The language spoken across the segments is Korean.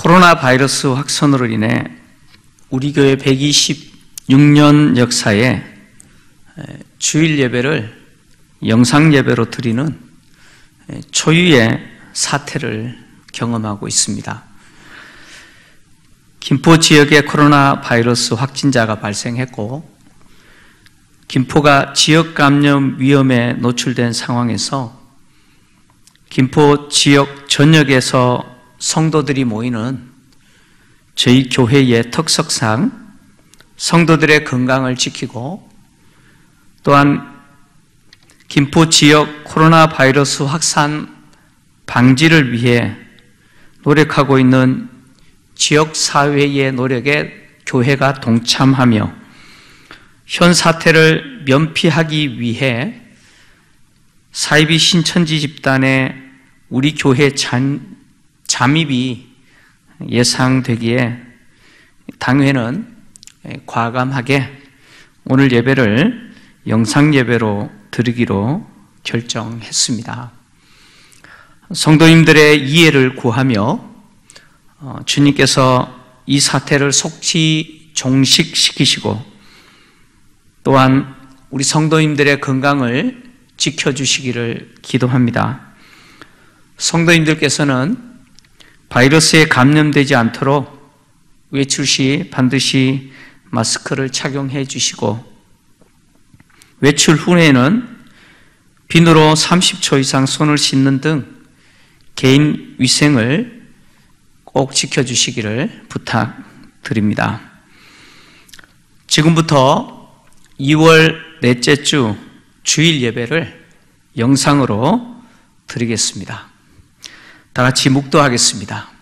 코로나 바이러스 확산으로 인해 우리 교회 126년 역사에 주일 예배를 영상 예배로 드리는 초유의 사태를 경험하고 있습니다. 김포 지역에 코로나 바이러스 확진자가 발생했고, 김포가 지역 감염 위험에 노출된 상황에서 김포 지역 전역에서 성도들이 모이는 저희 교회의 특성상 성도들의 건강을 지키고, 또한 김포 지역 코로나 바이러스 확산 방지를 위해 노력하고 있는 지역사회의 노력에 교회가 동참하며 현 사태를 면피하기 위해 사이비 신천지 집단의 우리 교회 잠입이 예상되기에 당회는 과감하게 오늘 예배를 영상 예배로 드리기로 결정했습니다. 성도님들의 이해를 구하며 주님께서 이 사태를 속히 종식시키시고, 또한 우리 성도님들의 건강을 지켜주시기를 기도합니다. 성도님들께서는 바이러스에 감염되지 않도록 외출 시 반드시 마스크를 착용해 주시고, 외출 후에는 비누로 30초 이상 손을 씻는 등 개인 위생을 꼭 지켜주시기를 부탁드립니다. 지금부터 2월 넷째 주 주일 예배를 영상으로 드리겠습니다. 다 같이 묵도하겠습니다.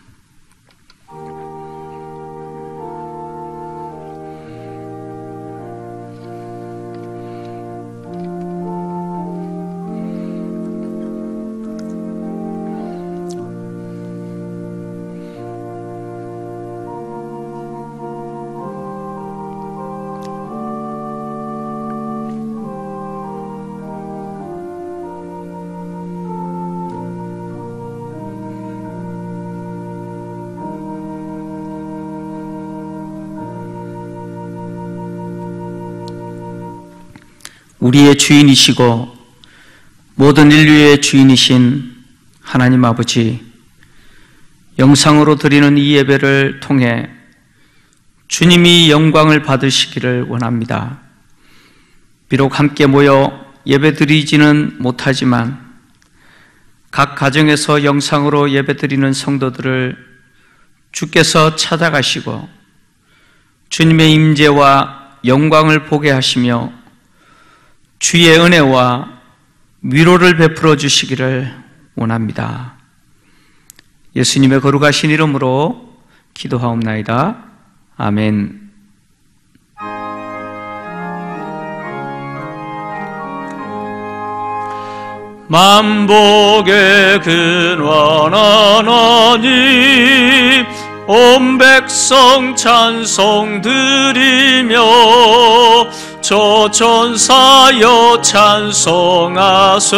우리의 주인이시고 모든 인류의 주인이신 하나님 아버지, 영상으로 드리는 이 예배를 통해 주님이 영광을 받으시기를 원합니다. 비록 함께 모여 예배 드리지는 못하지만 각 가정에서 영상으로 예배 드리는 성도들을 주께서 찾아가시고 주님의 임재와 영광을 보게 하시며 주의 은혜와 위로를 베풀어 주시기를 원합니다. 예수님의 거룩하신 이름으로 기도하옵나이다. 아멘. 만복의 근원 하나님, 온 백성 찬송 드리며 저 천사여 찬송하세.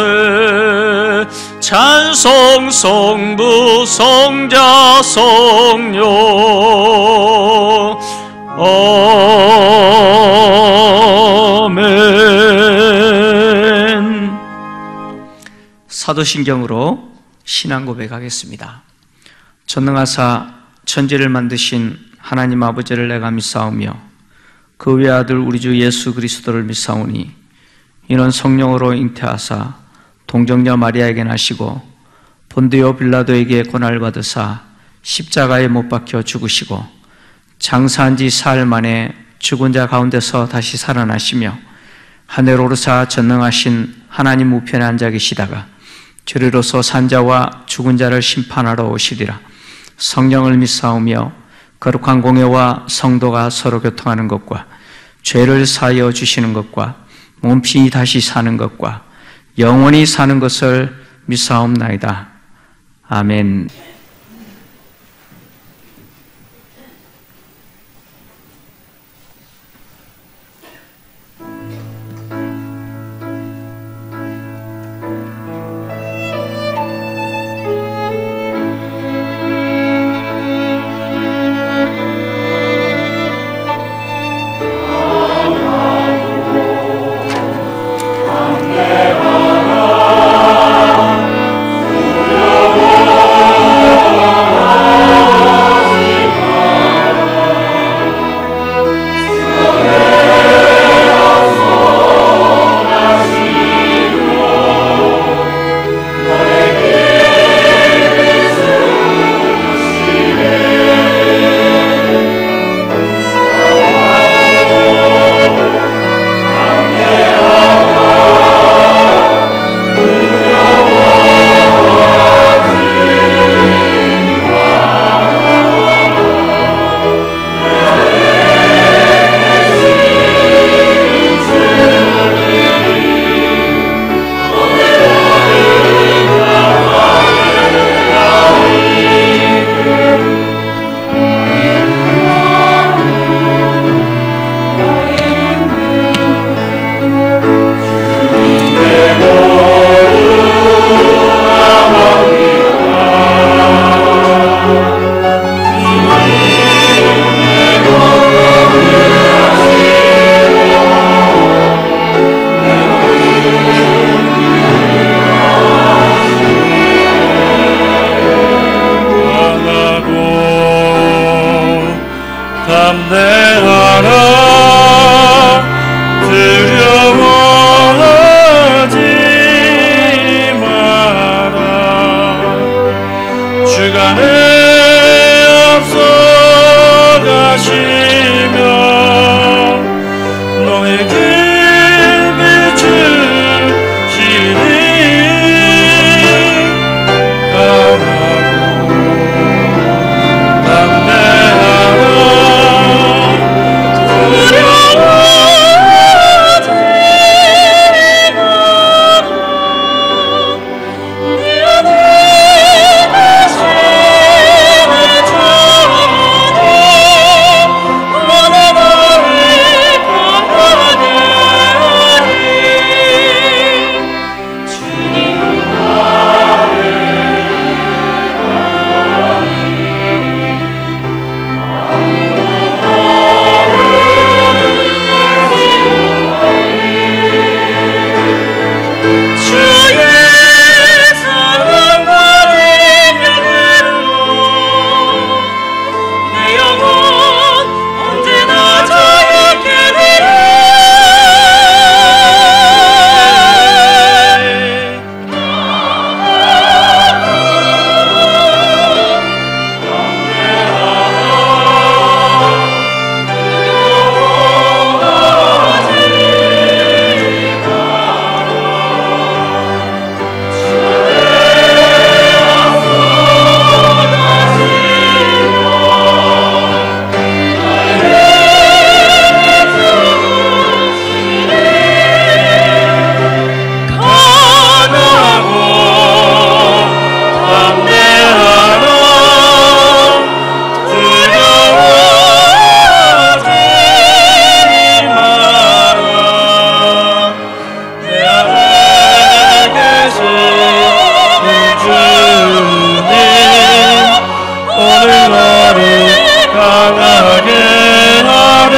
찬송 성부 성자 성령 아멘. 사도신경으로 신앙 고백하겠습니다. 전능하사 천지를 만드신 하나님 아버지를 내가 믿사오며 그 외아들 우리 주 예수 그리스도를 믿사오니 이는 성령으로 잉태하사 동정녀 마리아에게 나시고 본디오 빌라도에게 고난을 받으사 십자가에 못 박혀 죽으시고 장사한 지 사흘 만에 죽은 자 가운데서 다시 살아나시며 하늘 오르사 전능하신 하나님 우편에 앉아 계시다가 저리로서 산자와 죽은 자를 심판하러 오시리라. 성령을 믿사오며 거룩한 공예와 성도가 서로 교통하는 것과 죄를 사하여 주시는 것과 몸편이 다시 사는 것과 영원히 사는 것을 믿사옵나이다. 아멘. 담대하라 두려워하지 마라 주가 내 앞서 가시며 너의 길 비추시니 강하고 담대하라 두려워하지 마라 내 안에 계시는 주님 오늘 나를 강하게 하리 주님 주의 사랑과 능력으로 내 영혼 언제나 자유케 되리 강하고 담대하라 두려워하지 마라 내 안에 계시는 주님 오늘 나를 강하게 하리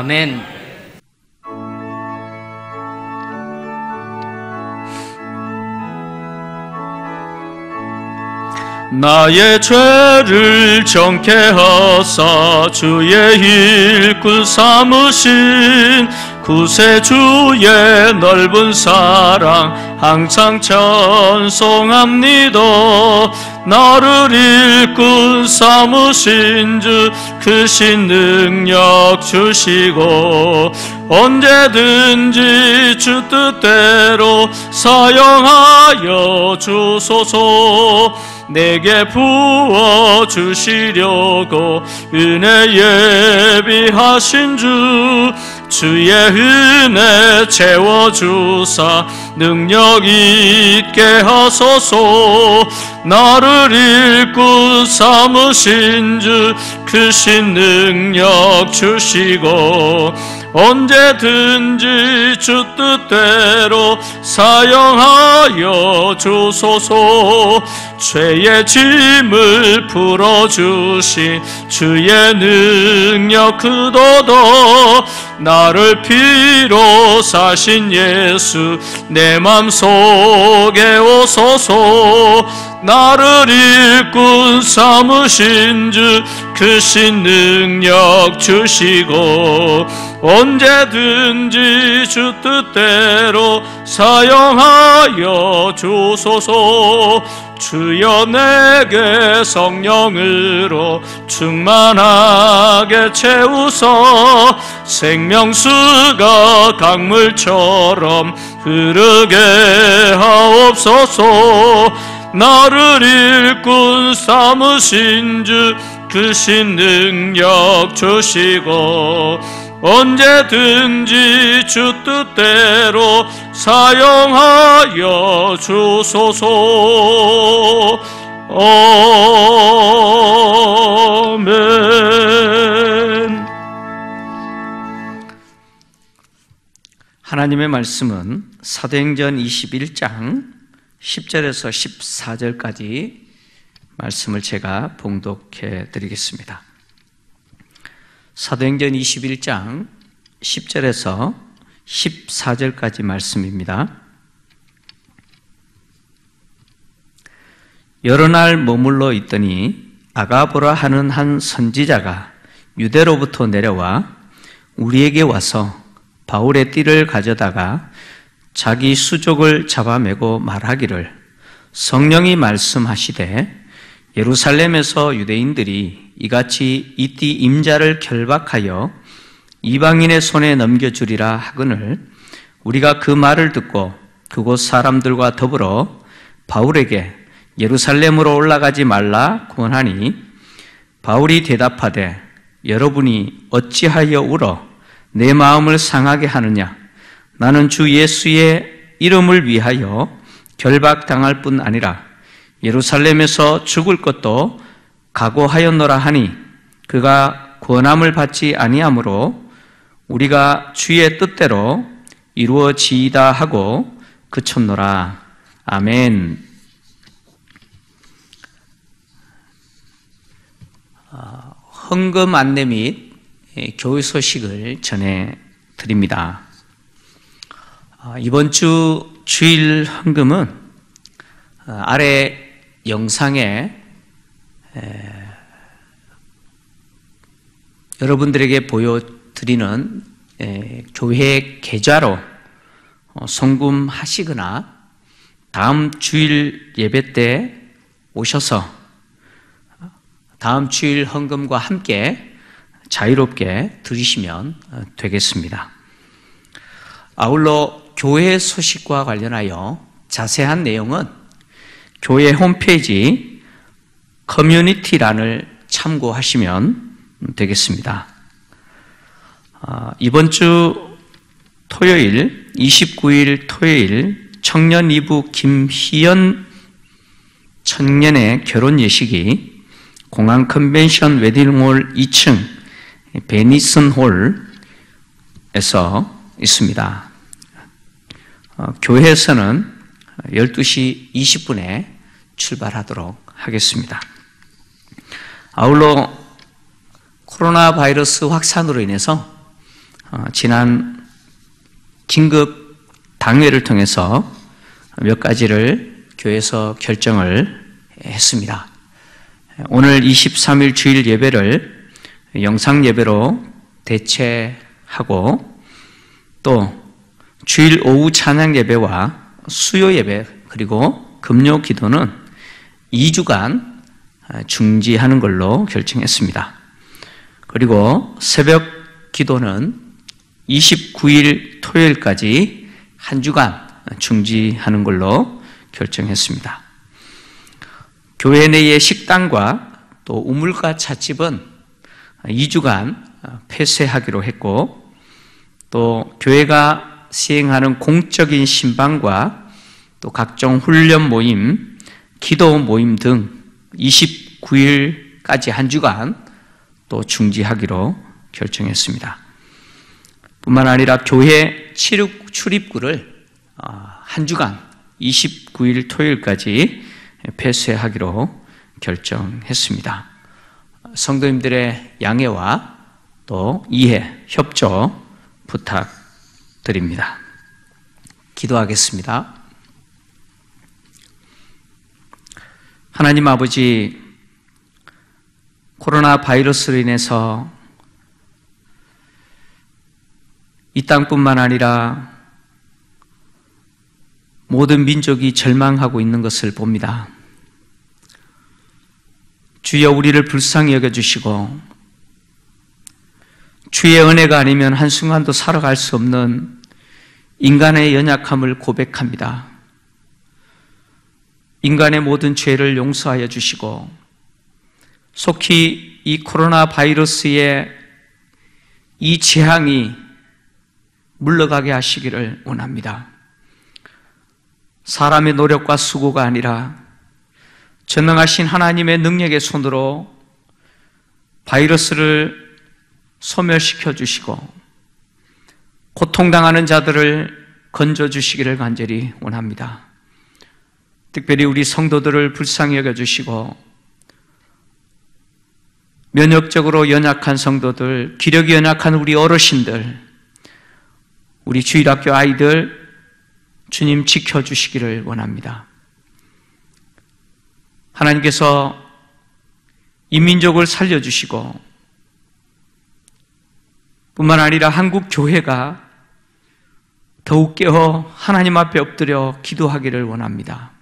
아멘. 나의 죄를 정케 하사 주의 일꾼 삼으신 구세주의 넓은 사랑 항상 찬송합니다. 나를 일꾼 삼으신 주 크신 능력 주시고 언제든지 주 뜻대로 사용하여 주소서. 내게 부어주시려고 은혜 예비하신 주 주의 은혜 채워주사 능력 있게 하소서. 나를 일꾼 삼으신 주 크신 능력 주시고 언제든지 주 뜻대로 사용하여 주소서. 죄의 짐을 풀어주신 주의 능력 크도다. 나를 피로 사신 예수 내 맘속에 오소서. 나를 일꾼 삼으신 주 크신 능력 주시고 언제든지 주 뜻대로 사용하여 주소서. 주여 내게 성령으로 충만하게 채우소. 생명수가 강물처럼 흐르게 하옵소서. 나를 일꾼 삼으신 주 크신 능력 주시고 언제든지 주 뜻대로 사용하여 주소서. 아멘. 하나님의 말씀은 사도행전 21장 10절에서 14절까지 말씀을 제가 봉독해 드리겠습니다. 사도행전 21장 10절에서 14절까지 말씀입니다. 여러 날 머물러 있더니 아가보라 하는 한 선지자가 유대로부터 내려와 우리에게 와서 바울의 띠를 가져다가 자기 수족을 잡아매고 말하기를 성령이 말씀하시되 예루살렘에서 유대인들이 이같이 이 띠 임자를 결박하여 이방인의 손에 넘겨주리라 하거늘 우리가 그 말을 듣고 그곳 사람들과 더불어 바울에게 예루살렘으로 올라가지 말라 권하니 바울이 대답하되 여러분이 어찌하여 울어 내 마음을 상하게 하느냐. 나는 주 예수의 이름을 위하여 결박당할 뿐 아니라 예루살렘에서 죽을 것도 각오하였노라 하니 그가 권함을 받지 아니하므로 우리가 주의 뜻대로 이루어지이다 하고 그쳤노라. 아멘. 헌금 안내 및 교회 소식을 전해 드립니다. 이번 주 주일 헌금은 아래 영상에 여러분들에게 보여드리는 교회 계좌로 송금하시거나 다음 주일 예배 때 오셔서 다음 주일 헌금과 함께 자유롭게 드리시면 되겠습니다. 아울러 교회 소식과 관련하여 자세한 내용은 교회 홈페이지 커뮤니티란을 참고하시면 되겠습니다. 이번 주 토요일 29일 토요일 청년 2부 김희연 청년의 결혼 예식이 공항 컨벤션 웨딩홀 2층 베니슨 홀에서 있습니다. 교회에서는 12시 20분에 출발하도록 하겠습니다. 아울러 코로나 바이러스 확산으로 인해서 지난 긴급 당회를 통해서 몇 가지를 교회에서 결정을 했습니다. 오늘 23일 주일 예배를 영상 예배로 대체하고 또 주일 오후 찬양 예배와 수요 예배 그리고 금요 기도는 2주간 중지하는 걸로 결정했습니다. 그리고 새벽 기도는 29일 토요일까지 한 주간 중지하는 걸로 결정했습니다. 교회 내의 식당과 또 우물가 찻집은 2주간 폐쇄하기로 했고 또 교회가 시행하는 공적인 신방과 또 각종 훈련 모임, 기도 모임 등 29일까지 한 주간 또 중지하기로 결정했습니다. 뿐만 아니라 교회 출입구를 한 주간 29일 토요일까지 폐쇄하기로 결정했습니다. 성도님들의 양해와 또 이해, 협조 부탁드립니다. 기도하겠습니다. 하나님 아버지, 코로나 바이러스로 인해서 이 땅뿐만 아니라 모든 민족이 절망하고 있는 것을 봅니다. 주여 우리를 불쌍히 여겨주시고 주의 은혜가 아니면 한순간도 살아갈 수 없는 인간의 연약함을 고백합니다. 인간의 모든 죄를 용서하여 주시고 속히 이 코로나 바이러스의 이 재앙이 물러가게 하시기를 원합니다. 사람의 노력과 수고가 아니라 전능하신 하나님의 능력의 손으로 바이러스를 소멸시켜 주시고 고통당하는 자들을 건져주시기를 간절히 원합니다. 특별히 우리 성도들을 불쌍히 여겨주시고 면역적으로 연약한 성도들, 기력이 연약한 우리 어르신들, 우리 주일학교 아이들 주님 지켜주시기를 원합니다. 하나님께서 이 민족을 살려주시고 뿐만 아니라 한국 교회가 더욱 깨어 하나님 앞에 엎드려 기도하기를 원합니다.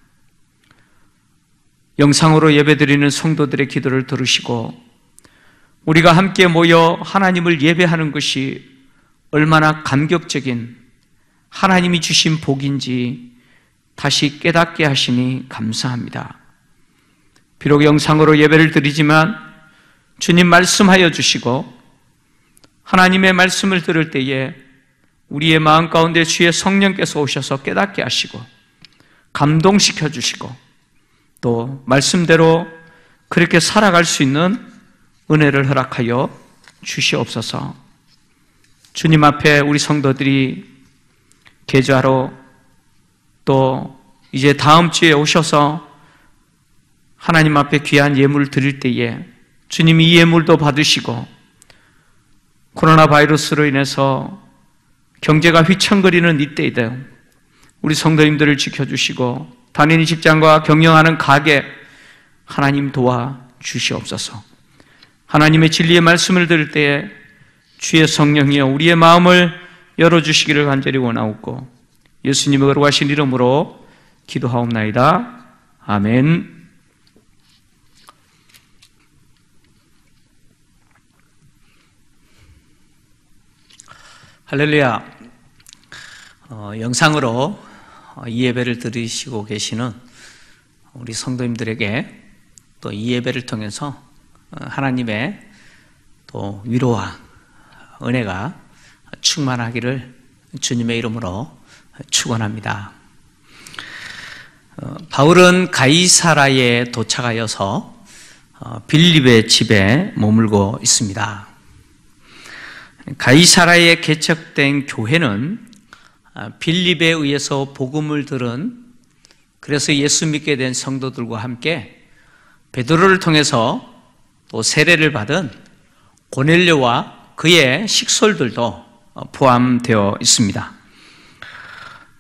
영상으로 예배드리는 성도들의 기도를 들으시고 우리가 함께 모여 하나님을 예배하는 것이 얼마나 감격적인 하나님이 주신 복인지 다시 깨닫게 하시니 감사합니다. 비록 영상으로 예배를 드리지만 주님 말씀하여 주시고 하나님의 말씀을 들을 때에 우리의 마음 가운데 주의 성령께서 오셔서 깨닫게 하시고 감동시켜 주시고 또 말씀대로 그렇게 살아갈 수 있는 은혜를 허락하여 주시옵소서. 주님 앞에 우리 성도들이 계좌로 또 이제 다음 주에 오셔서 하나님 앞에 귀한 예물을 드릴 때에 주님이 이 예물도 받으시고 코로나 바이러스로 인해서 경제가 휘청거리는 이때이다 우리 성도님들을 지켜주시고 다니는 직장과 경영하는 가게 하나님 도와 주시옵소서. 하나님의 진리의 말씀을 들을 때에 주의 성령이여 우리의 마음을 열어주시기를 간절히 원하옵고 예수님의 거룩하신 이름으로 기도하옵나이다. 아멘. 할렐루야. 영상으로 이 예배를 들으시고 계시는 우리 성도님들에게 또 이 예배를 통해서 하나님의 또 위로와 은혜가 충만하기를 주님의 이름으로 축원합니다. 바울은 가이사라에 도착하여서 빌립의 집에 머물고 있습니다. 가이사라에 개척된 교회는 빌립에 의해서 복음을 들은 그래서 예수 믿게 된 성도들과 함께 베드로를 통해서 또 세례를 받은 고넬료와 그의 식솔들도 포함되어 있습니다.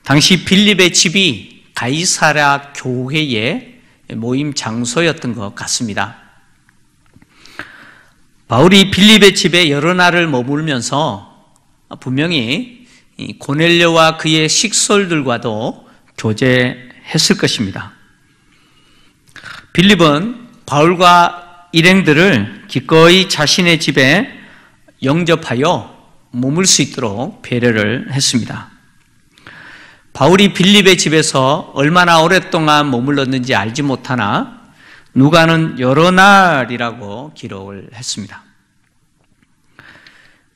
당시 빌립의 집이 가이사라 교회의 모임 장소였던 것 같습니다. 바울이 빌립의 집에 여러 날을 머물면서 분명히 고넬료와 그의 식솔들과도 교제했을 것입니다. 빌립은 바울과 일행들을 기꺼이 자신의 집에 영접하여 머물 수 있도록 배려를 했습니다. 바울이 빌립의 집에서 얼마나 오랫동안 머물렀는지 알지 못하나 누가는 여러 날이라고 기록을 했습니다.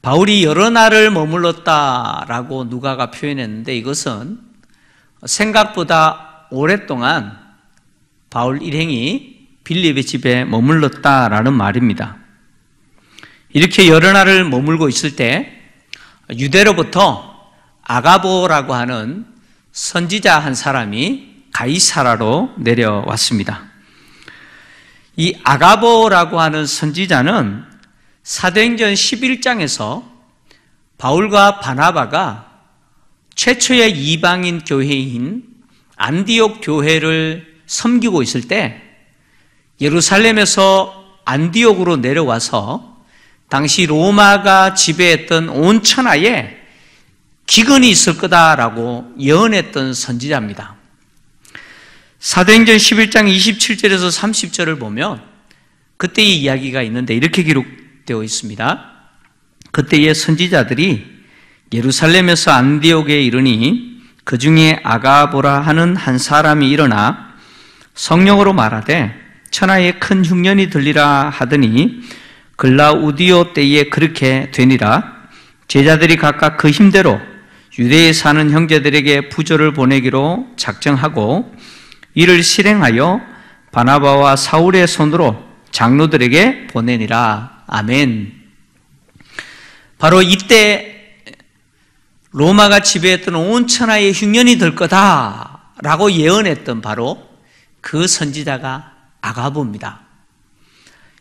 바울이 여러 날을 머물렀다라고 누가가 표현했는데 이것은 생각보다 오랫동안 바울 일행이 빌립의 집에 머물렀다라는 말입니다. 이렇게 여러 날을 머물고 있을 때 유대로부터 아가보라고 하는 선지자 한 사람이 가이사라로 내려왔습니다. 이 아가보라고 하는 선지자는 사도행전 11장에서 바울과 바나바가 최초의 이방인 교회인 안디옥 교회를 섬기고 있을 때 예루살렘에서 안디옥으로 내려와서 당시 로마가 지배했던 온 천하에 기근이 있을 거다라고 예언했던 선지자입니다. 사도행전 11장 27절에서 30절을 보면 그때의 이야기가 있는데 이렇게 기록되어 있습니다. 그때의 선지자들이 예루살렘에서 안디옥에 이르니 그 중에 아가보라 하는 한 사람이 일어나 성령으로 말하되 천하에 큰 흉년이 들리라 하더니 글라우디오 때에 그렇게 되니라. 제자들이 각각 그 힘대로 유대에 사는 형제들에게 부조를 보내기로 작정하고 이를 실행하여 바나바와 사울의 손으로 장로들에게 보내니라. 아멘. 바로 이때 로마가 지배했던 온 천하에 흉년이 들 거다라고 예언했던 바로 그 선지자가 아가보입니다.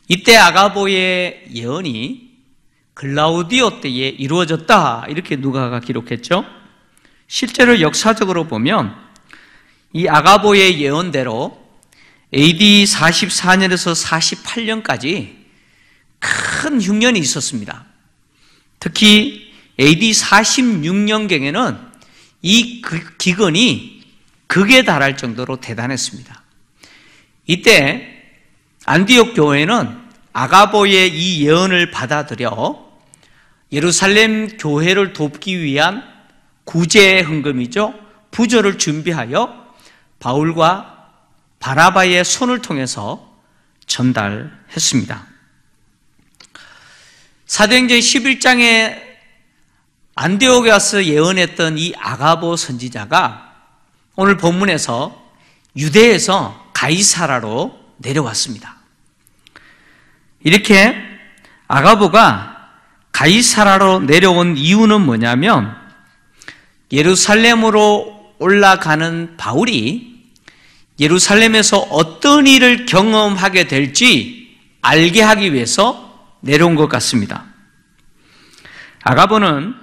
이때 아가보의 예언이 글라우디오 때에 이루어졌다 이렇게 누가가 기록했죠. 실제로 역사적으로 보면 이 아가보의 예언대로 AD 44년에서 48년까지 큰 흉년이 있었습니다. 특히 AD 46년경에는 이 기근이 극에 달할 정도로 대단했습니다. 이때 안디옥 교회는 아가보의 이 예언을 받아들여 예루살렘 교회를 돕기 위한 구제 헌금이죠. 부조를 준비하여 바울과 바나바의 손을 통해서 전달했습니다. 사도행전 11장에 안디옥에 와서 예언했던 이 아가보 선지자가 오늘 본문에서 유대에서 가이사라로 내려왔습니다. 이렇게 아가보가 가이사라로 내려온 이유는 뭐냐면 예루살렘으로 올라가는 바울이 예루살렘에서 어떤 일을 경험하게 될지 알게 하기 위해서 내려온 것 같습니다. 아가보는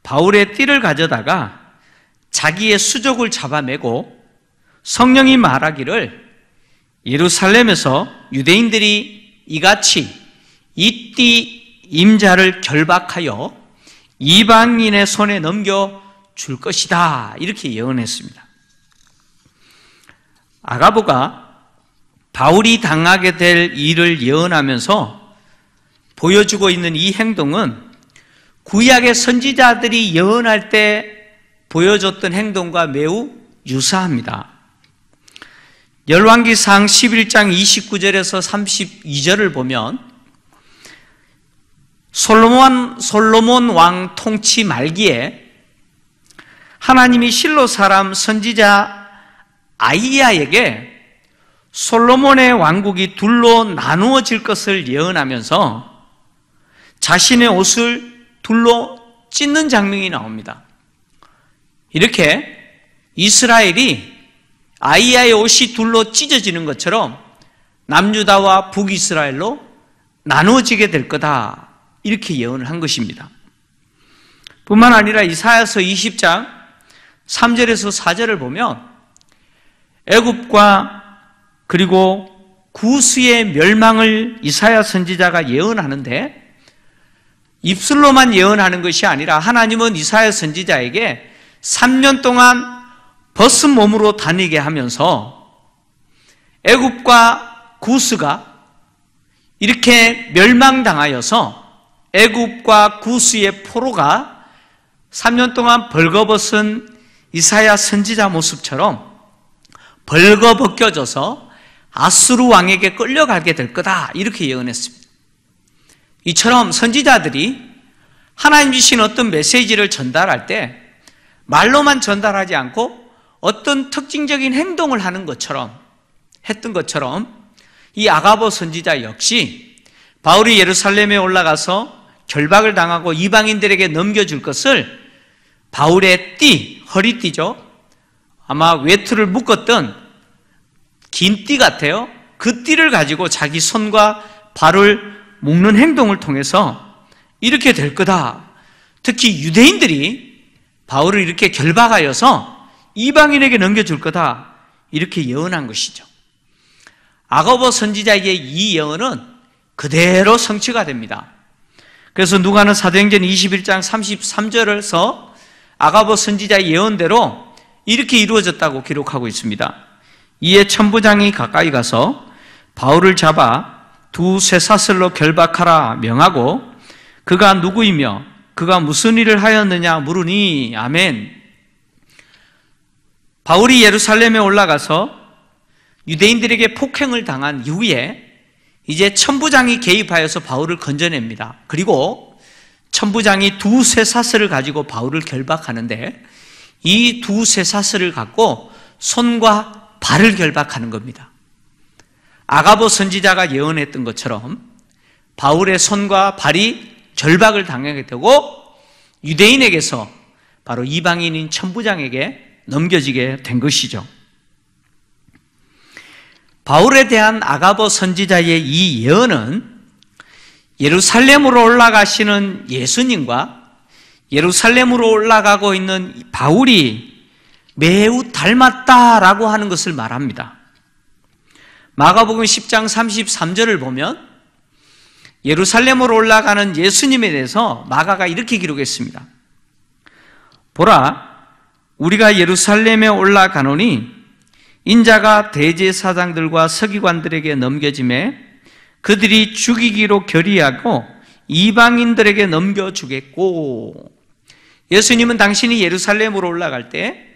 바울의 띠를 가져다가 자기의 수족을 잡아매고 성령이 말하기를 예루살렘에서 유대인들이 이같이 이 띠 임자를 결박하여 이방인의 손에 넘겨줄 것이다 이렇게 예언했습니다. 아가보가 바울이 당하게 될 일을 예언하면서 보여주고 있는 이 행동은 구약의 선지자들이 예언할 때 보여줬던 행동과 매우 유사합니다. 열왕기상 11장 29절에서 32절을 보면 솔로몬 왕 통치 말기에 하나님이 실로 사람 선지자 아이야에게 솔로몬의 왕국이 둘로 나누어질 것을 예언하면서 자신의 옷을 둘로 찢는 장면이 나옵니다. 이렇게 이스라엘이 아이야의 옷이 둘로 찢어지는 것처럼 남유다와 북이스라엘로 나누어지게 될 거다 이렇게 예언을 한 것입니다. 뿐만 아니라 이사야서 20장 3절에서 4절을 보면 애굽과 그리고 구스의 멸망을 이사야 선지자가 예언하는데 입술로만 예언하는 것이 아니라 하나님은 이사야 선지자에게 3년 동안 벗은 몸으로 다니게 하면서 애굽과 구스가 이렇게 멸망당하여서 애굽과 구스의 포로가 3년 동안 벌거벗은 이사야 선지자 모습처럼 벌거벗겨져서 아수르 왕에게 끌려가게 될 거다 이렇게 예언했습니다. 이처럼 선지자들이 하나님 주신 어떤 메시지를 전달할 때 말로만 전달하지 않고 어떤 특징적인 행동을 하는 것처럼 했던 것처럼 이 아가보 선지자 역시 바울이 예루살렘에 올라가서 결박을 당하고 이방인들에게 넘겨줄 것을 바울의 띠, 허리띠죠. 아마 외투를 묶었던 긴 띠 같아요. 그 띠를 가지고 자기 손과 발을 묶는 행동을 통해서 이렇게 될 거다. 특히 유대인들이 바울을 이렇게 결박하여서 이방인에게 넘겨줄 거다. 이렇게 예언한 것이죠. 아가보 선지자의 이 예언은 그대로 성취가 됩니다. 그래서 누가는 사도행전 21장 33절에서 아가보 선지자의 예언대로 이렇게 이루어졌다고 기록하고 있습니다. 이에 천부장이 가까이 가서 바울을 잡아 두 쇠사슬로 결박하라 명하고 그가 누구이며 그가 무슨 일을 하였느냐 물으니 아멘. 바울이 예루살렘에 올라가서 유대인들에게 폭행을 당한 이후에 이제 천부장이 개입하여서 바울을 건져냅니다. 그리고 천부장이 두 쇠사슬을 가지고 바울을 결박하는데 이 두 쇠사슬을 갖고 손과 발을 결박하는 겁니다. 아가보 선지자가 예언했던 것처럼 바울의 손과 발이 결박을 당하게 되고 유대인에게서 바로 이방인인 천부장에게 넘겨지게 된 것이죠. 바울에 대한 아가보 선지자의 이 예언은 예루살렘으로 올라가시는 예수님과 예루살렘으로 올라가고 있는 바울이 매우 닮았다라고 하는 것을 말합니다. 마가복음 10장 33절을 보면 예루살렘으로 올라가는 예수님에 대해서 마가가 이렇게 기록했습니다. 보라, 우리가 예루살렘에 올라가노니 인자가 대제사장들과 서기관들에게 넘겨짐에 그들이 죽이기로 결의하고 이방인들에게 넘겨주겠고. 예수님은 당신이 예루살렘으로 올라갈 때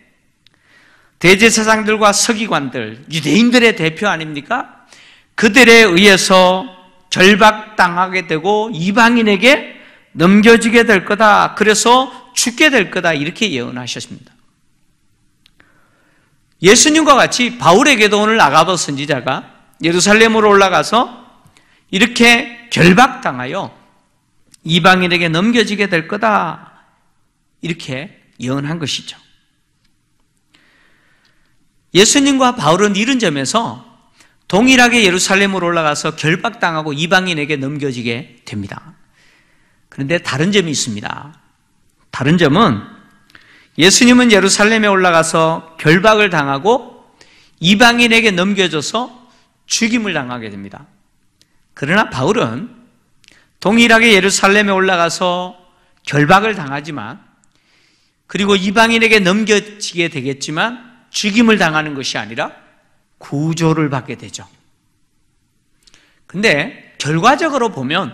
대제사장들과 서기관들, 유대인들의 대표 아닙니까? 그들에 의해서 결박당하게 되고 이방인에게 넘겨지게 될 거다. 그래서 죽게 될 거다. 이렇게 예언하셨습니다. 예수님과 같이 바울에게도 오늘 아가보 선지자가 예루살렘으로 올라가서 이렇게 결박당하여 이방인에게 넘겨지게 될 거다. 이렇게 예언한 것이죠. 예수님과 바울은 이런 점에서 동일하게 예루살렘으로 올라가서 결박당하고 이방인에게 넘겨지게 됩니다. 그런데 다른 점이 있습니다. 다른 점은 예수님은 예루살렘에 올라가서 결박을 당하고 이방인에게 넘겨져서 죽임을 당하게 됩니다. 그러나 바울은 동일하게 예루살렘에 올라가서 결박을 당하지만 그리고 이방인에게 넘겨지게 되겠지만 죽임을 당하는 것이 아니라 구조를 받게 되죠. 근데 결과적으로 보면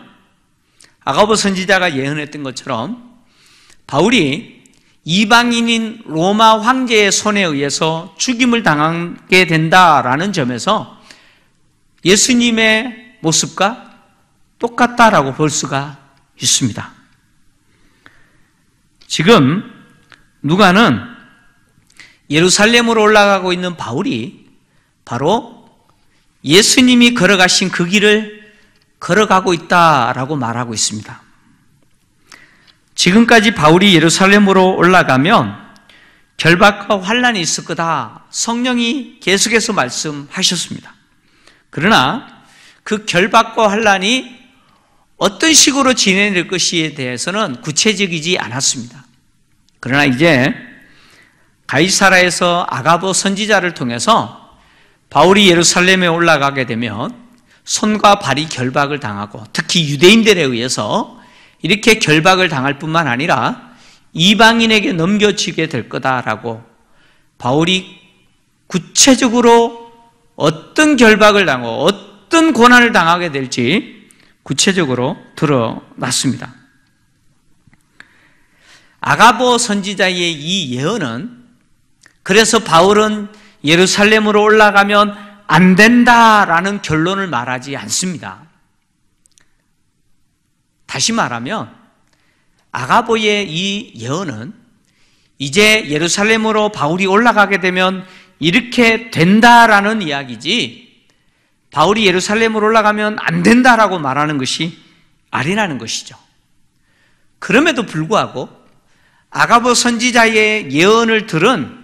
아가보 선지자가 예언했던 것처럼 바울이 이방인인 로마 황제의 손에 의해서 죽임을 당하게 된다라는 점에서 예수님의 모습과 똑같다라고 볼 수가 있습니다. 지금 누가는 예루살렘으로 올라가고 있는 바울이 바로 예수님이 걸어가신 그 길을 걸어가고 있다라고 말하고 있습니다. 지금까지 바울이 예루살렘으로 올라가면 결박과 환난이 있을 거다. 성령이 계속해서 말씀하셨습니다. 그러나 그 결박과 환난이 어떤 식으로 진행될 것에 대해서는 구체적이지 않았습니다. 그러나 이제 가이사라에서 아가보 선지자를 통해서 바울이 예루살렘에 올라가게 되면 손과 발이 결박을 당하고 특히 유대인들에 의해서 이렇게 결박을 당할 뿐만 아니라 이방인에게 넘겨지게 될 거다라고 바울이 구체적으로 어떤 결박을 당하고 어떤 고난을 당하게 될지 구체적으로 드러났습니다. 아가보 선지자의 이 예언은 그래서 바울은 예루살렘으로 올라가면 안 된다라는 결론을 말하지 않습니다. 다시 말하면 아가보의 이 예언은 이제 예루살렘으로 바울이 올라가게 되면 이렇게 된다라는 이야기지 바울이 예루살렘으로 올라가면 안 된다라고 말하는 것이 아니라는 것이죠. 그럼에도 불구하고 아가보 선지자의 예언을 들은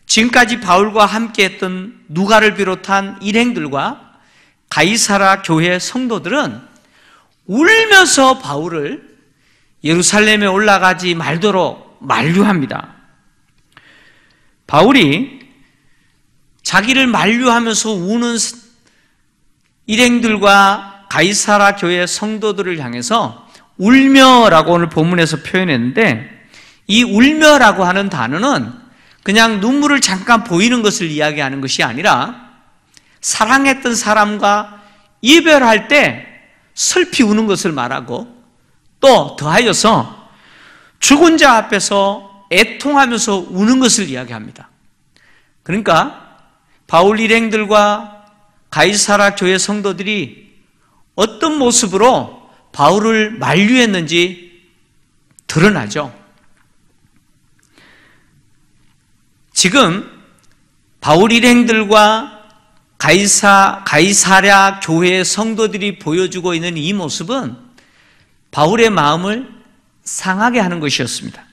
지금까지 바울과 함께했던 누가를 비롯한 일행들과 가이사라 교회 성도들은 울면서 바울을 예루살렘에 올라가지 말도록 만류합니다. 바울이 자기를 만류하면서 우는 일행들과 가이사라 교회 성도들을 향해서 울며라고 오늘 본문에서 표현했는데 이 울며라고 하는 단어는 그냥 눈물을 잠깐 보이는 것을 이야기하는 것이 아니라 사랑했던 사람과 이별할 때 슬피 우는 것을 말하고 또 더하여서 죽은 자 앞에서 애통하면서 우는 것을 이야기합니다. 그러니까 바울 일행들과 가이사라 교회 성도들이 어떤 모습으로 바울을 만류했는지 드러나죠. 지금 바울 일행들과 가이사랴 교회의 성도들이 보여주고 있는 이 모습은 바울의 마음을 상하게 하는 것이었습니다.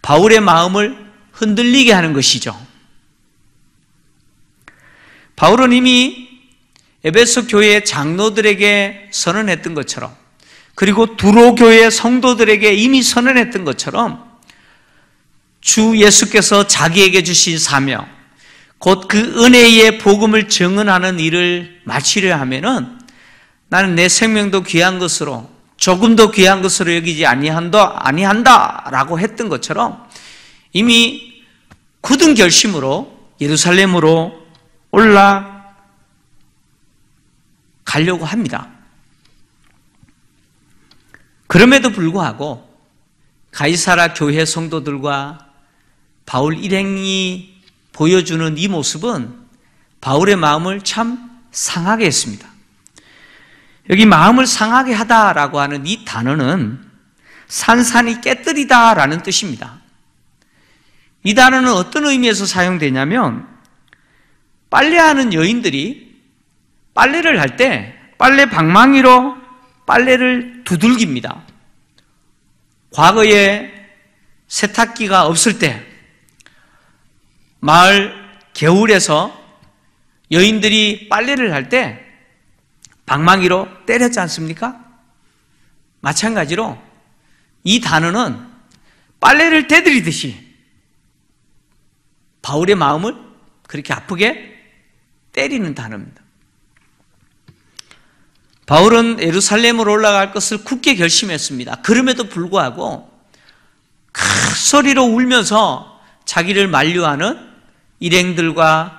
바울의 마음을 흔들리게 하는 것이죠. 바울은 이미 에베소 교회의 장로들에게 선언했던 것처럼, 그리고 두로 교회의 성도들에게 이미 선언했던 것처럼 주 예수께서 자기에게 주신 사명, 곧 그 은혜의 복음을 증언하는 일을 마치려 하면은 나는 내 생명도 귀한 것으로, 조금도 귀한 것으로 여기지 아니한다라고 했던 것처럼 이미 굳은 결심으로 예루살렘으로 올라가려고 합니다. 그럼에도 불구하고 가이사라 교회 성도들과 바울 일행이 보여주는 이 모습은 바울의 마음을 참 상하게 했습니다. 여기 마음을 상하게 하다라고 하는 이 단어는 산산이 깨뜨리다라는 뜻입니다. 이 단어는 어떤 의미에서 사용되냐면 빨래하는 여인들이 빨래를 할 때 빨래 방망이로 빨래를 두들깁니다. 과거에 세탁기가 없을 때 마을 개울에서 여인들이 빨래를 할 때 방망이로 때렸지 않습니까? 마찬가지로 이 단어는 빨래를 대드리듯이 바울의 마음을 그렇게 아프게 때리는 단어입니다. 바울은 예루살렘으로 올라갈 것을 굳게 결심했습니다. 그럼에도 불구하고 큰 소리로 울면서 자기를 만류하는 일행들과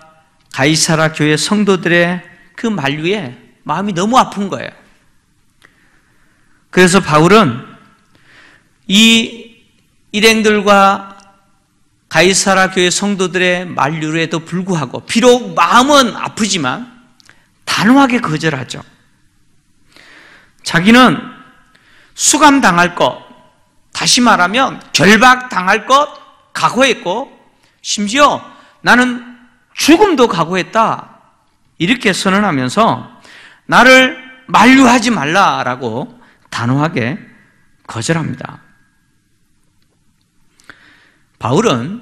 가이사라 교회 성도들의 그 만류에 마음이 너무 아픈 거예요. 그래서 바울은 이 일행들과 가이사라 교회 성도들의 만류에도 불구하고 비록 마음은 아프지만 단호하게 거절하죠. 자기는 수감당할 것, 다시 말하면 결박당할 것 각오했고 심지어 나는 죽음도 각오했다 이렇게 선언하면서 나를 만류하지 말라라고 단호하게 거절합니다. 바울은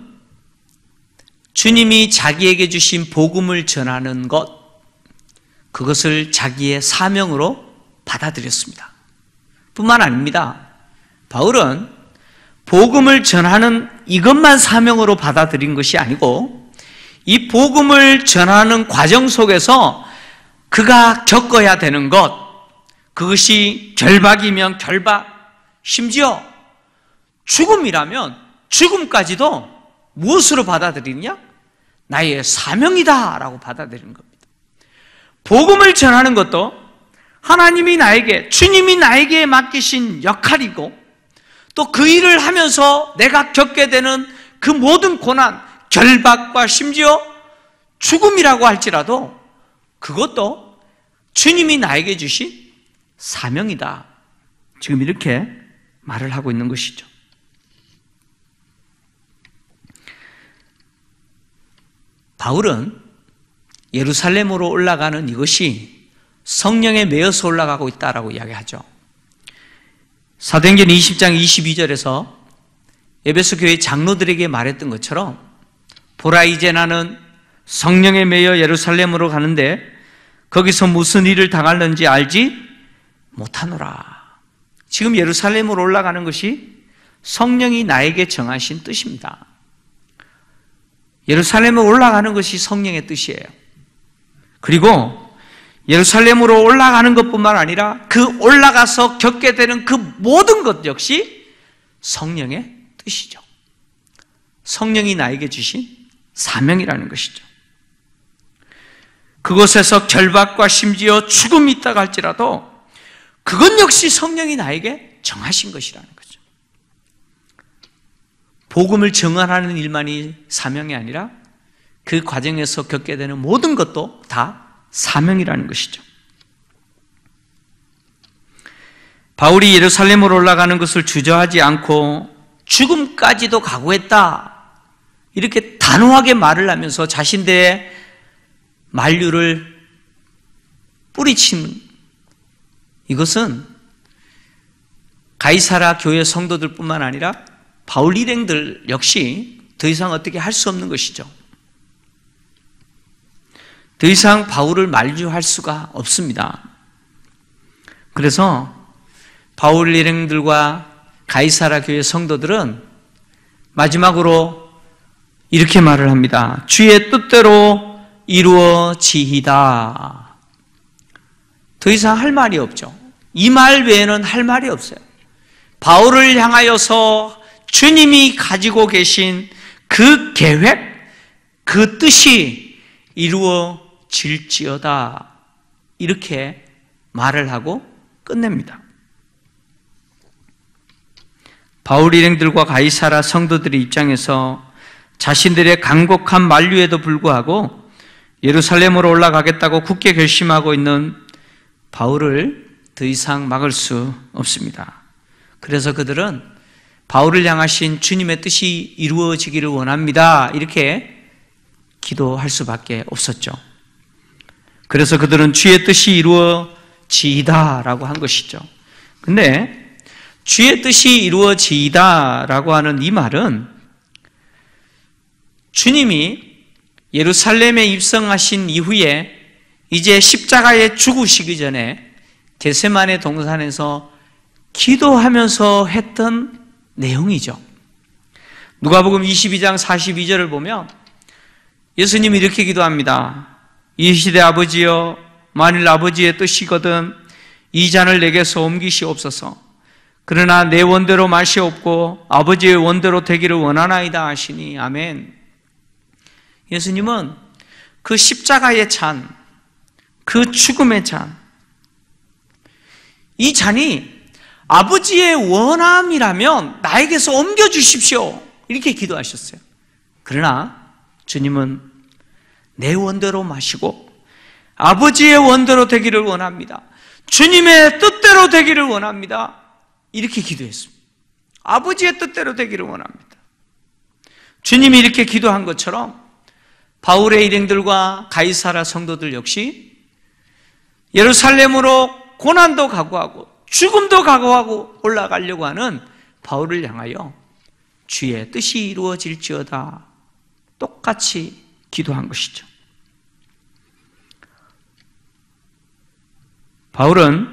주님이 자기에게 주신 복음을 전하는 것, 그것을 자기의 사명으로 받아들였습니다. 뿐만 아닙니다. 바울은 복음을 전하는 이것만 사명으로 받아들인 것이 아니고 이 복음을 전하는 과정 속에서 그가 겪어야 되는 것, 그것이 결박이면 결박, 심지어 죽음이라면 죽음까지도 무엇으로 받아들이느냐? 나의 사명이다라고 받아들이는 겁니다. 복음을 전하는 것도 하나님이 나에게, 주님이 나에게 맡기신 역할이고 또 그 일을 하면서 내가 겪게 되는 그 모든 고난, 결박과 심지어 죽음이라고 할지라도 그것도 주님이 나에게 주신 사명이다. 지금 이렇게 말을 하고 있는 것이죠. 바울은 예루살렘으로 올라가는 이것이 성령에 매여서 올라가고 있다라고 이야기하죠. 사도행전 20장 22절에서 에베소 교회 장로들에게 말했던 것처럼 보라 이제 나는 성령에 매여 예루살렘으로 가는데 거기서 무슨 일을 당할는지 알지 못하노라. 지금 예루살렘으로 올라가는 것이 성령이 나에게 정하신 뜻입니다. 예루살렘으로 올라가는 것이 성령의 뜻이에요. 그리고 예루살렘으로 올라가는 것뿐만 아니라 그 올라가서 겪게 되는 그 모든 것 역시 성령의 뜻이죠. 성령이 나에게 주신 사명이라는 것이죠. 그곳에서 결박과 심지어 죽음이 있다고 할지라도 그건 역시 성령이 나에게 정하신 것이라는 거죠. 복음을 증언하는 일만이 사명이 아니라 그 과정에서 겪게 되는 모든 것도 다 사명이라는 것이죠. 바울이 예루살렘으로 올라가는 것을 주저하지 않고 죽음까지도 각오했다, 이렇게 단호하게 말을 하면서 자신들의 만류를 뿌리치는 이것은 가이사라 교회 성도들뿐만 아니라 바울 일행들 역시 더 이상 어떻게 할 수 없는 것이죠. 더 이상 바울을 만류할 수가 없습니다. 그래서 바울 일행들과 가이사라 교회 성도들은 마지막으로 이렇게 말을 합니다. 주의 뜻대로 이루어지이다. 더 이상 할 말이 없죠. 이 말 외에는 할 말이 없어요. 바울을 향하여서 주님이 가지고 계신 그 계획, 그 뜻이 이루어질지어다, 이렇게 말을 하고 끝냅니다. 바울 일행들과 가이사라 성도들의 입장에서 자신들의 간곡한 만류에도 불구하고 예루살렘으로 올라가겠다고 굳게 결심하고 있는 바울을 더 이상 막을 수 없습니다. 그래서 그들은 바울을 향하신 주님의 뜻이 이루어지기를 원합니다, 이렇게 기도할 수밖에 없었죠. 그래서 그들은 주의 뜻이 이루어지이다 라고 한 것이죠. 근데 주의 뜻이 이루어지이다 라고 하는 이 말은 주님이 예루살렘에 입성하신 이후에 이제 십자가에 죽으시기 전에 겟세마네 동산에서 기도하면서 했던 내용이죠. 누가복음 22장 42절을 보면 예수님이 이렇게 기도합니다. 이 시대 아버지여, 만일 아버지의 뜻이거든 이 잔을 내게서 옮기시옵소서. 그러나 내 원대로 마시옵고 아버지의 원대로 되기를 원하나이다 하시니. 아멘. 예수님은 그 십자가의 잔, 그 죽음의 잔, 이 잔이 아버지의 원함이라면 나에게서 옮겨주십시오, 이렇게 기도하셨어요. 그러나 주님은 내 원대로 마시고 아버지의 원대로 되기를 원합니다, 주님의 뜻대로 되기를 원합니다, 이렇게 기도했습니다. 아버지의 뜻대로 되기를 원합니다. 주님이 이렇게 기도한 것처럼 바울의 일행들과 가이사라 성도들 역시 예루살렘으로 고난도 각오하고 죽음도 각오하고 올라가려고 하는 바울을 향하여 주의 뜻이 이루어질지어다 똑같이 기도한 것이죠. 바울은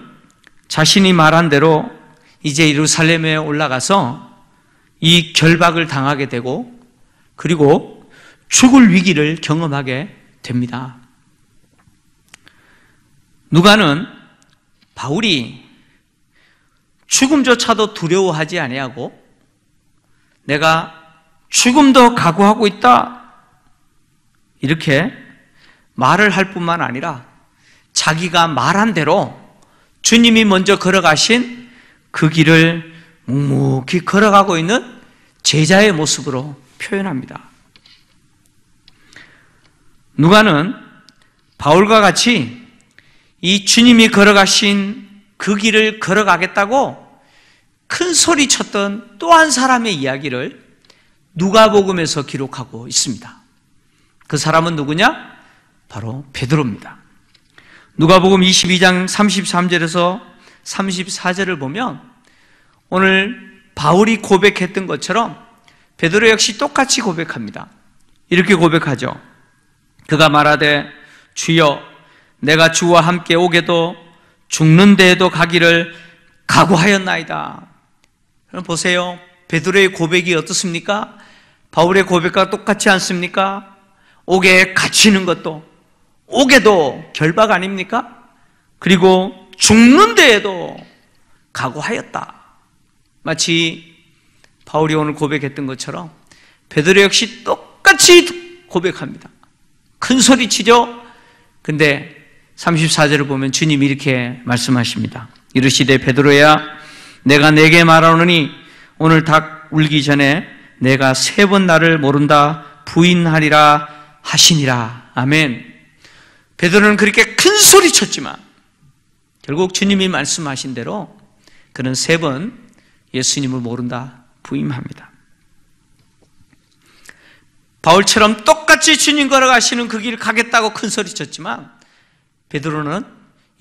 자신이 말한 대로 이제 예루살렘에 올라가서 이 결박을 당하게 되고 그리고 죽을 위기를 경험하게 됩니다. 누가는 바울이 죽음조차도 두려워하지 아니하고 내가 죽음도 각오하고 있다 이렇게 말을 할 뿐만 아니라 자기가 말한 대로 주님이 먼저 걸어가신 그 길을 묵묵히 걸어가고 있는 제자의 모습으로 표현합니다. 누가는 바울과 같이 이 주님이 걸어가신 그 길을 걸어가겠다고 큰 소리 쳤던 또 한 사람의 이야기를 누가복음에서 기록하고 있습니다. 그 사람은 누구냐? 바로 베드로입니다. 누가복음 22장 33절에서 34절을 보면 오늘 바울이 고백했던 것처럼 베드로 역시 똑같이 고백합니다. 이렇게 고백하죠. 그가 말하되 주여 내가 주와 함께 오게도 죽는 데에도 가기를 각오하였나이다. 그럼 보세요. 베드로의 고백이 어떻습니까? 바울의 고백과 똑같지 않습니까? 옥에 갇히는 것도 옥에도 결박 아닙니까? 그리고 죽는 데에도 각오하였다. 마치 바울이 오늘 고백했던 것처럼 베드로 역시 똑같이 고백합니다. 큰 소리 치죠. 근데 34절을 보면 주님이 이렇게 말씀하십니다. 이르시되 베드로야 내가 네게 말하노니 오늘 닭 울기 전에 내가 3번 나를 모른다 부인하리라 하시니라. 아멘. 베드로는 그렇게 큰 소리 쳤지만 결국 주님이 말씀하신 대로 그는 3번 예수님을 모른다 부인합니다. 바울처럼 똑같이 주님 걸어가시는 그 길 가겠다고 큰 소리 쳤지만 베드로는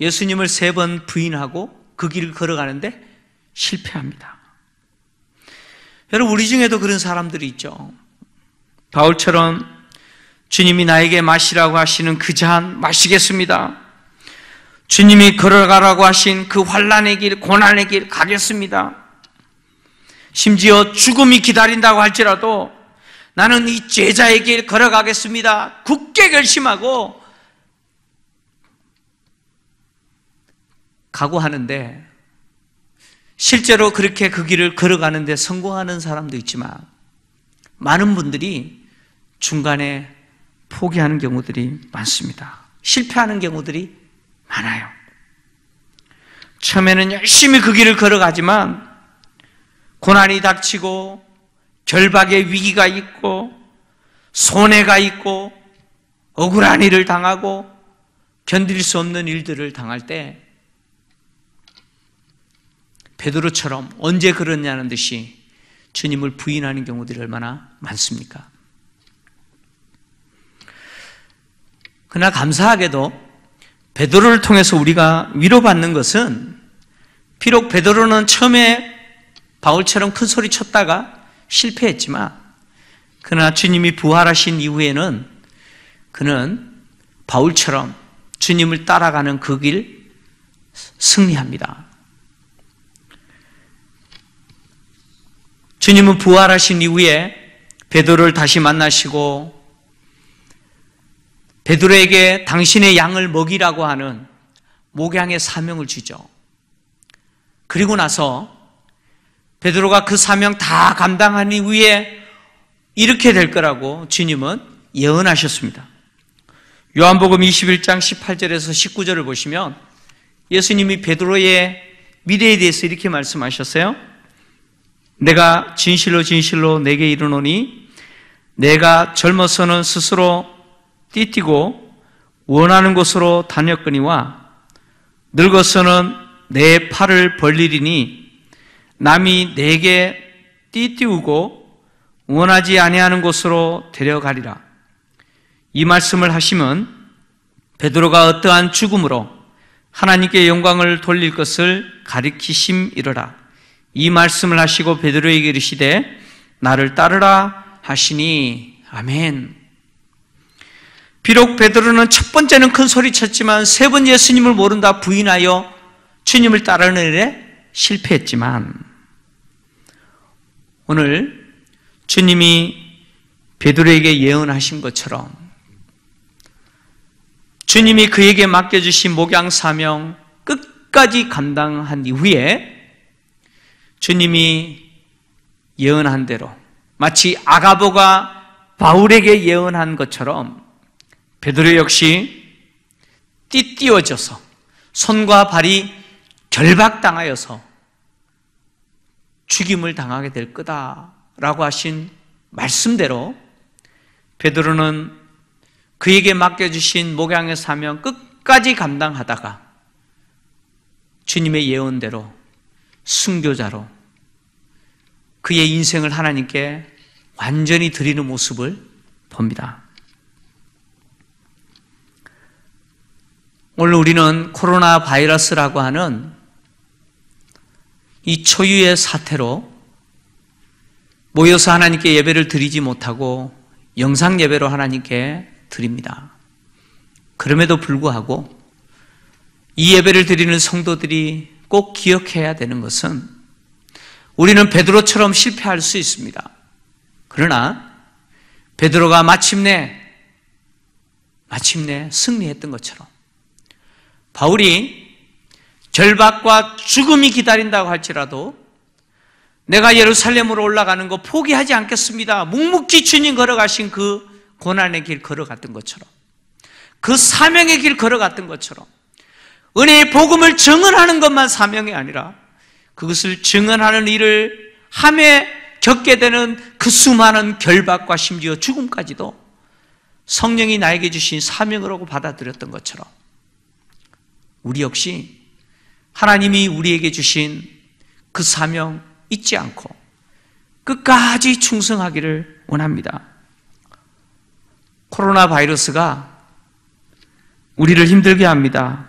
예수님을 3번 부인하고 그 길을 걸어가는데 실패합니다. 여러분, 우리 중에도 그런 사람들이 있죠. 바울처럼 주님이 나에게 마시라고 하시는 그 잔 마시겠습니다. 주님이 걸어가라고 하신 그 환난의 길, 고난의 길 가겠습니다. 심지어 죽음이 기다린다고 할지라도 나는 이 제자의 길 걸어가겠습니다. 굳게 결심하고 각오하는데 실제로 그렇게 그 길을 걸어가는데 성공하는 사람도 있지만 많은 분들이 중간에 포기하는 경우들이 많습니다. 실패하는 경우들이 많아요. 처음에는 열심히 그 길을 걸어가지만 고난이 닥치고 결박의 위기가 있고 손해가 있고 억울한 일을 당하고 견딜 수 없는 일들을 당할 때 베드로처럼 언제 그러냐는 듯이 주님을 부인하는 경우들이 얼마나 많습니까? 그러나 감사하게도 베드로를 통해서 우리가 위로받는 것은 비록 베드로는 처음에 바울처럼 큰 소리 쳤다가 실패했지만 그러나 주님이 부활하신 이후에는 그는 바울처럼 주님을 따라가는 그 길 승리합니다. 주님은 부활하신 이후에 베드로를 다시 만나시고 베드로에게 당신의 양을 먹이라고 하는 목양의 사명을 주죠. 그리고 나서 베드로가 그 사명 다 감당한 이후에 이렇게 될 거라고 주님은 예언하셨습니다. 요한복음 21장 18절에서 19절을 보시면 예수님이 베드로의 미래에 대해서 이렇게 말씀하셨어요. 내가 진실로 진실로 내게 이르노니 내가 젊어서는 스스로 띠뛰고 원하는 곳으로 다녔거니와 늙어서는 내 팔을 벌리리니 남이 내게 띠띠우고 원하지 아니하는 곳으로 데려가리라. 이 말씀을 하시면 베드로가 어떠한 죽음으로 하나님께 영광을 돌릴 것을 가리키심이로라. 이 말씀을 하시고 베드로에게 이르시되 나를 따르라 하시니. 아멘. 비록 베드로는 첫 번째는 큰 소리 쳤지만 3번 예수님을 모른다 부인하여 주님을 따르는 일에 실패했지만 오늘 주님이 베드로에게 예언하신 것처럼 주님이 그에게 맡겨주신 목양 사명 끝까지 감당한 이후에 주님이 예언한 대로 마치 아가보가 바울에게 예언한 것처럼 베드로 역시 띠띠어져서 손과 발이 결박당하여서 죽임을 당하게 될 거다라고 하신 말씀대로 베드로는 그에게 맡겨주신 목양의 사명 끝까지 감당하다가 주님의 예언대로 순교자로 그의 인생을 하나님께 완전히 드리는 모습을 봅니다. 오늘 우리는 코로나 바이러스라고 하는 이 초유의 사태로 모여서 하나님께 예배를 드리지 못하고 영상 예배로 하나님께 드립니다. 그럼에도 불구하고 이 예배를 드리는 성도들이 꼭 기억해야 되는 것은 우리는 베드로처럼 실패할 수 있습니다. 그러나 베드로가 마침내 승리했던 것처럼 바울이 결박과 죽음이 기다린다고 할지라도 내가 예루살렘으로 올라가는 거 포기하지 않겠습니다. 묵묵히 주님 걸어가신 그 고난의 길 걸어갔던 것처럼, 그 사명의 길 걸어갔던 것처럼, 은혜의 복음을 증언하는 것만 사명이 아니라 그것을 증언하는 일을 함에 겪게 되는 그 수많은 결박과 심지어 죽음까지도 성령이 나에게 주신 사명으로 받아들였던 것처럼, 우리 역시 하나님이 우리에게 주신 그 사명 잊지 않고 끝까지 충성하기를 원합니다. 코로나 바이러스가 우리를 힘들게 합니다.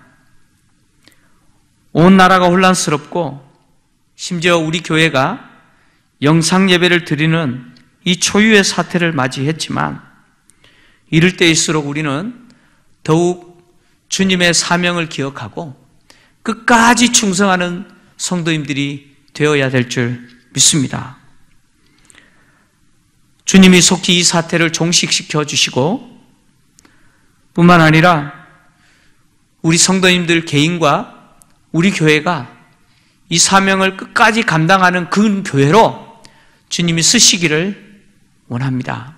온 나라가 혼란스럽고 심지어 우리 교회가 영상 예배를 드리는 이 초유의 사태를 맞이했지만, 이럴 때일수록 우리는 더욱 주님의 사명을 기억하고 끝까지 충성하는 성도님들이 되어야 될 줄 믿습니다. 주님이 속히 이 사태를 종식시켜 주시고 뿐만 아니라 우리 성도님들 개인과 우리 교회가 이 사명을 끝까지 감당하는 그 교회로 주님이 쓰시기를 원합니다.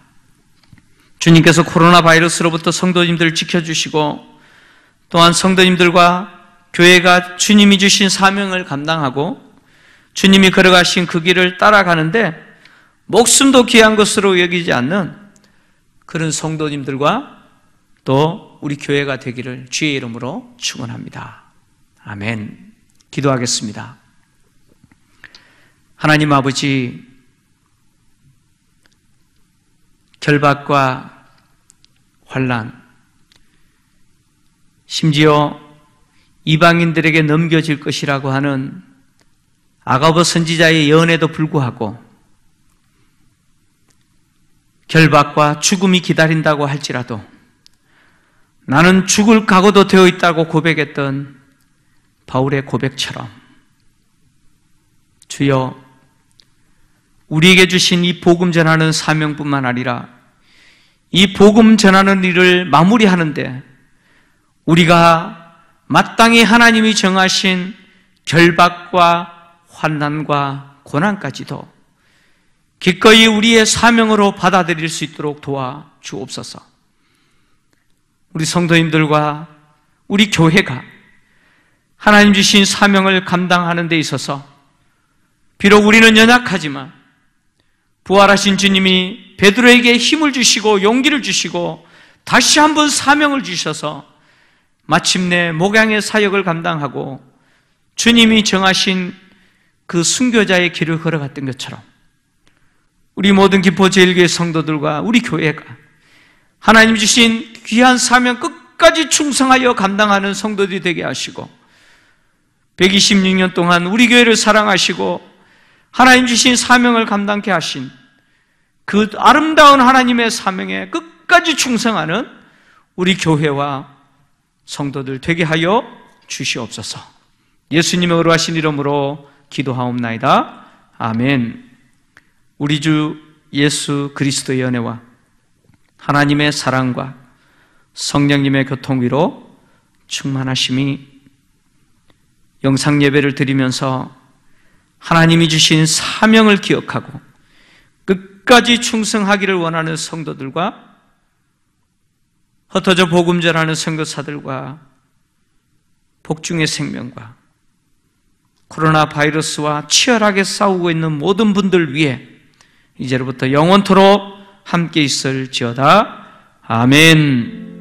주님께서 코로나 바이러스로부터 성도님들을 지켜주시고 또한 성도님들과 교회가 주님이 주신 사명을 감당하고 주님이 걸어가신 그 길을 따라가는데 목숨도 귀한 것으로 여기지 않는 그런 성도님들과 또 우리 교회가 되기를 주의 이름으로 축원합니다. 아멘. 기도하겠습니다. 하나님 아버지, 결박과 환난, 심지어 이방인들에게 넘겨질 것이라고 하는 아가보 선지자의 예언에도 불구하고 결박과 죽음이 기다린다고 할지라도 나는 죽을 각오도 되어 있다고 고백했던 바울의 고백처럼 주여, 우리에게 주신 이 복음 전하는 사명뿐만 아니라 이 복음 전하는 일을 마무리하는데 우리가 마땅히 하나님이 정하신 결박과 환난과 고난까지도 기꺼이 우리의 사명으로 받아들일 수 있도록 도와주옵소서. 우리 성도님들과 우리 교회가 하나님 주신 사명을 감당하는 데 있어서 비록 우리는 연약하지만 부활하신 주님이 베드로에게 힘을 주시고 용기를 주시고 다시 한번 사명을 주셔서 마침내 목양의 사역을 감당하고 주님이 정하신 그 순교자의 길을 걸어갔던 것처럼 우리 모든 기포 제일교회 성도들과 우리 교회가 하나님 주신 귀한 사명 끝까지 충성하여 감당하는 성도들이 되게 하시고 126년 동안 우리 교회를 사랑하시고 하나님 주신 사명을 감당케 하신 그 아름다운 하나님의 사명에 끝까지 충성하는 우리 교회와 성도들 되게 하여 주시옵소서. 예수님의 의로하신 이름으로 기도하옵나이다. 아멘. 우리 주 예수 그리스도의 은혜와 하나님의 사랑과 성령님의 교통위로 충만하심이 영상 예배를 드리면서 하나님이 주신 사명을 기억하고 끝까지 충성하기를 원하는 성도들과 흩어져 복음 전하는 선교사들과 복중의 생명과 코로나 바이러스와 치열하게 싸우고 있는 모든 분들 위해 이제로부터 영원토록 함께 있을지어다. 아멘.